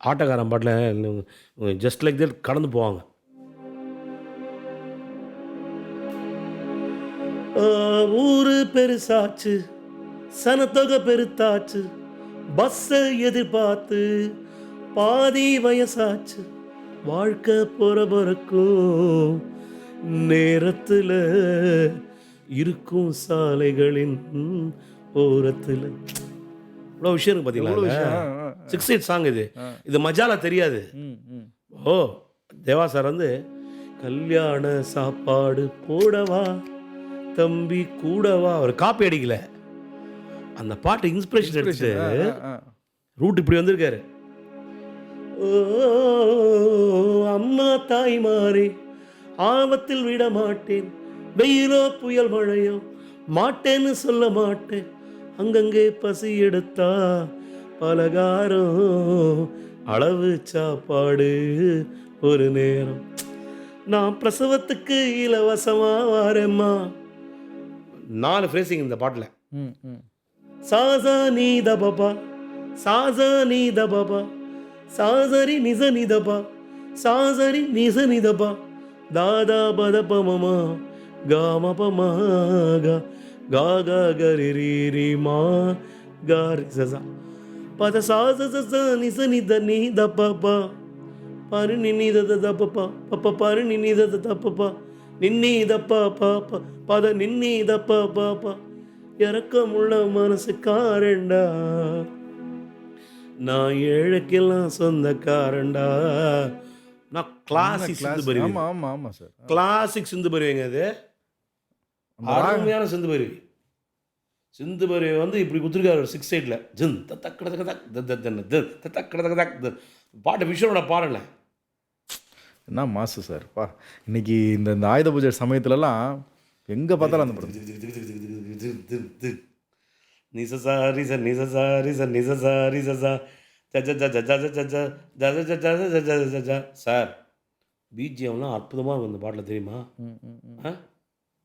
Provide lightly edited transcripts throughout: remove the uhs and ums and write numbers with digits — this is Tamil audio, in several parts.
ஆட்டக்காரன் பாட்டில் ஜஸ்ட் லைக் தட் கடந்து போவாங்க. ஊரு பெருசாச்சு, சனத்தொகை பெருத்தாச்சு, பஸ்ஸை எதிர்பார்த்து பாதி வயசாச்சு, வாழ்க்கை பொறக்கும் நேரத்தில் இருக்கும் சாலைகளின் ஓரத்தில். இவ்வளோ விஷயம் இருக்கு பார்த்தீங்களா? 6-8 சாங் இது. இது மஜாலா தெரியாது. ஓ தேவா சார் வந்து கல்யாண சாப்பாடு போடவா தம்பி கூடவா, அவர் காப்பி அடிக்கல, அந்த பாட்டு இன்ஸ்பிரேஷன் எடுத்து ரூட் இப்படி வந்திருக்காரு. ஓ அம்மா தாய் மாறி ஆபத்தில் விட மாட்டேன், வெயிலோ புயல் மழையோ மாட்டேன்னு சொல்ல மாட்டேன், அங்கங்கே பசி எடுத்தா பலகாரம் அளவு சாப்பாடு ஒரு நேரம், நான் பிரசவத்துக்கு இலவசமா வாரேம்மா. 4 ஃப்ரேசிங் இந்த பாட்டில். சாசா நீ தபா சாசா நீ தபா சாசரி நிச நிதபா சாசரி நிச நிதபா தாதா பதபமமா காமபமா கா கரி மா காரி சசா பத சாச நிச நித நீ தப்பா பாரு நின்னி தப்பா பப்பா பாரு நின்னி தப்பா நின்னி தப்பா பாப்பா பத நின்னி தப்பா பாப்பா இறக்கமுள்ள மனசுக்காரண்டா, நான் ஏழைக்கெல்லாம் சொந்தக்காரண்டா. நான் கிளாசிக் சிந்து பருவி. ஆமாம் சார், கிளாசிக் சிந்து பருவிங்க. அது அருமையான சிந்து பருவி. சிந்து பருவி வந்து இப்படி குத்துருக்காரு 6/8 ஜின் பாட்டு விஷயோட பாருங்களேன். என்ன மாசு சார் பா. இன்னைக்கு இந்த ஆயுத பூஜை சமயத்துலலாம் எங்கே பார்த்தாலும் அந்த படம். சார் பிஜிஎம்லாம் அற்புதமாக இருக்கும் இந்த பாட்டில், தெரியுமா?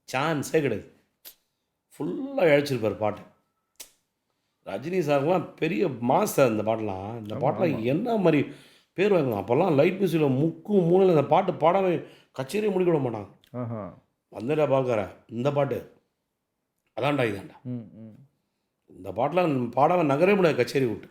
சான்ஸே கிடையாது. ஃபுல்லாக இழைச்சிருப்பார் பாட்டு. ரஜினி சார்லாம் பெரிய மாஸ்டர் இந்த பாட்டெலாம். இந்த பாட்டெலாம் என்ன மாதிரி பேர் வாங்கலாம். அப்போல்லாம் லைட் மியூசிக்கில் முக்கும் மூணில் இந்த பாட்டு பாடாமல் கச்சேரியை முடிக்க விட மாட்டாங்க. வந்துடா பார்க்குற இந்த பாட்டு அதான்டா இதாண்டா, இந்த பாட்டில் பாடாமல் நகரவே முடியாது கச்சேரி விட்டு.